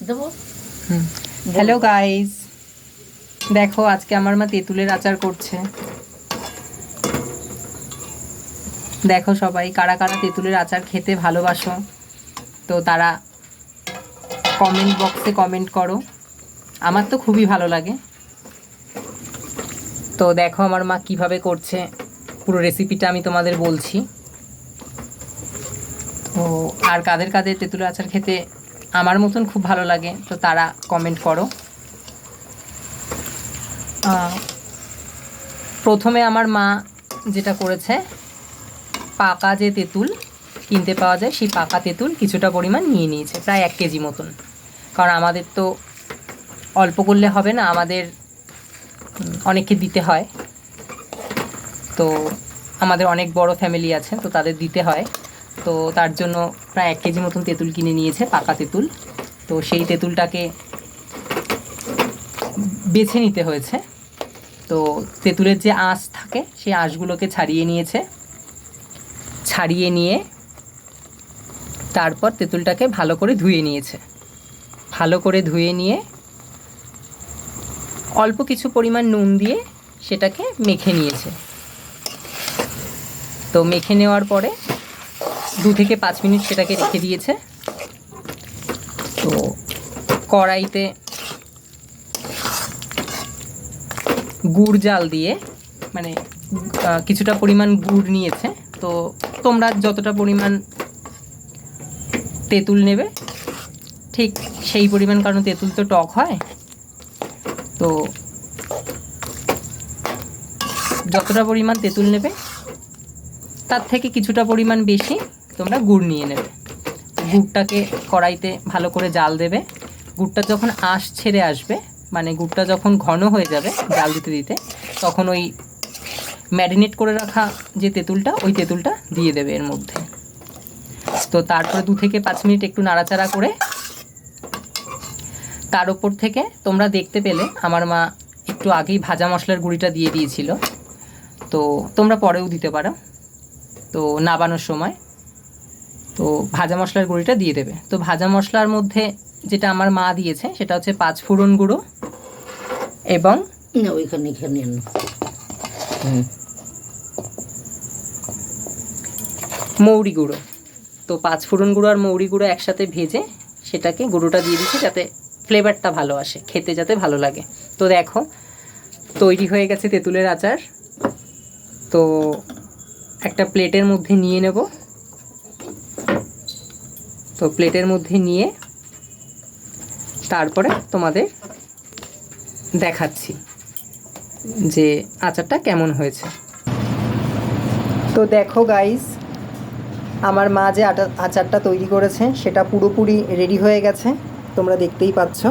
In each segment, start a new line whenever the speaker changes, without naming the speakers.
দেবো।
Hello guys, দেখো আজকে আমার মা তেঁতুলের আচার করছে। দেখো সবাই কারা কারা তেঁতুলের আচার খেতে ভালোবাসো, তো তারা কমেন্ট বক্সে কমেন্ট করো। আমার তো খুবই ভালো লাগে। তো দেখো আমার মা কিভাবে করছে, পুরো রেসিপিটা আমি তোমাদের বলছি। তো আর কাদের কাদের তেঁতুলের আচার খেতে আমার মতন খুব ভালো লাগে, তো তারা কমেন্ট করো। প্রথমে আমার মা যেটা করেছে, পাকা যে তেঁতুল কিনতে পাওয়া যায়, সেই পাকা তেঁতুল কিছুটা পরিমাণ নিয়ে নিয়েছে, প্রায় 1 কেজি মতন। কারণ আমাদের তো অল্প করলে হবে না, আমাদের অনেককে দিতে হয়। তো আমাদের অনেক বড় ফ্যামিলি আছে, তো তাদের দিতে হয়। তো তার জন্য প্রায় 1 কেজি মতন তেঁতুল কিনে নিয়েছে, পাকা তেঁতুল। তো সেই তেঁতুলটাকে বেছে নিতে হয়েছে। তো তেঁতুলের যে আঁশ থাকে, সেই আঁশগুলোকে ছাড়িয়ে নিয়েছে। ছাড়িয়ে নিয়ে তারপর তেঁতুলটাকে ভালো করে ধুয়ে নিয়েছে। ভালো করে ধুয়ে নিয়ে অল্প কিছু পরিমাণ নুন দিয়ে সেটাকে মেখে নিয়েছে। তো মেখে নেওয়ার পরে 2 থেকে 5 মিনিট সেটাকে রেখে দিয়েছে। তো কড়াইতে গুড় জাল দিয়ে, মানে কিছুটা পরিমাণ গুড় নিয়েছে। তো তোমরা যতটা পরিমাণ তেঁতুল নেবে ঠিক সেই পরিমাণ, কারণ তেঁতুল তো টক হয়, তো যতটা পরিমাণ তেঁতুল নেবে তার থেকে কিছুটা পরিমাণ বেশি তোমরা গুড় নিয়ে নেবে। গুড়টাকে কড়াইতে ভালো করে জাল দেবে। গুড়টা যখন আঁশ ছেড়ে আসবে, মানে গুড়টা যখন ঘন হয়ে যাবে জাল দিতে দিতে, তখন ওই ম্যারিনেট করে রাখা যে তেঁতুলটা, ওই তেঁতুলটা দিয়ে দেবে এর মধ্যে। তো তারপরে 2 থেকে 5 মিনিট একটু নাড়াচাড়া করে তার ওপর থেকে তোমরা দেখতে পেলে আমার মা একটু আগেই ভাজা মশলার গুঁড়িটা দিয়ে দিয়েছিল। তো তোমরা পরেও দিতে পারো, তো নাবানোর সময় তো ভাজা মশলার গুঁড়িটা দিয়ে দেবে। তো ভাজা মশলার মধ্যে যেটা আমার মা দিয়েছে সেটা হচ্ছে 5 ফোড়ন গুঁড়ো এবং
না ওইখানে এখানে
মৌরি গুঁড়ো। তো 5 ফোড়ন গুঁড়ো আর মৌরি গুঁড়ো একসাথে ভেজে সেটাকে গুঁড়োটা দিয়ে দিচ্ছে, যাতে ফ্লেভারটা ভালো আসে, খেতে যাতে ভালো লাগে। তো দেখো তৈরি হয়ে গেছে তেঁতুলের আচার। তো একটা প্লেটের মধ্যে নিয়ে নেব। তো প্লেটের মধ্যে নিয়ে তারপরে তোমাদের দেখাচ্ছি যে আচারটা কেমন হয়েছে। তো দেখো গাইস, আমার মা যে আচারটা তৈরি করেছে সেটা পুরোপুরি রেডি হয়ে গেছে। তোমরা দেখতেই পাচ্ছ,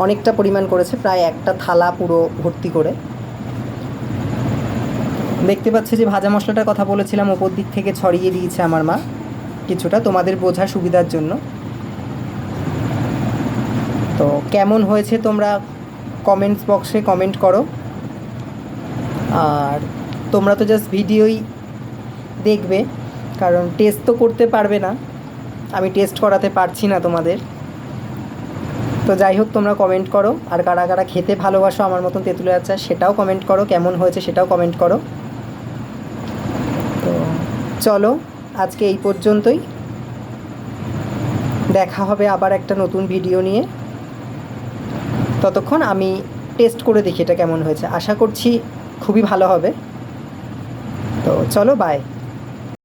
অনেকটা পরিমাণ করেছে, প্রায় একটা থালা পুরো ভর্তি করে। দেখতে পাচ্ছ যে ভাজা মশলাটার কথা বলেছিলাম, ওপর দিক থেকে ছড়িয়ে দিয়েছে আমার মা কিছুটা, তোমাদের বোঝার সুবিধার জন্য। তো কেমন হয়েছে তোমরা কমেন্টস বক্সে কমেন্ট করো। আর তোমরা তো জাস্ট ভিডিওই দেখবে, কারণ টেস্ট তো করতে পারবে না, আমি টেস্ট করাতে পারছি না তোমাদের। তো যাই হোক, তোমরা কমেন্ট করো। আর কারা কারা খেতে ভালোবাসো আমার মতন তেঁতুলের আচার, সেটাও কমেন্ট করো। কেমন হয়েছে সেটাও কমেন্ট করো। তো চলো আজকে এই পর্যন্তই, দেখা হবে আবার একটা নতুন ভিডিও নিয়ে। ততক্ষণ আমি টেস্ট করে দেখি এটা কেমন হয়েছে, আশা করছি খুবই ভালো হবে। তো চলো, বাই।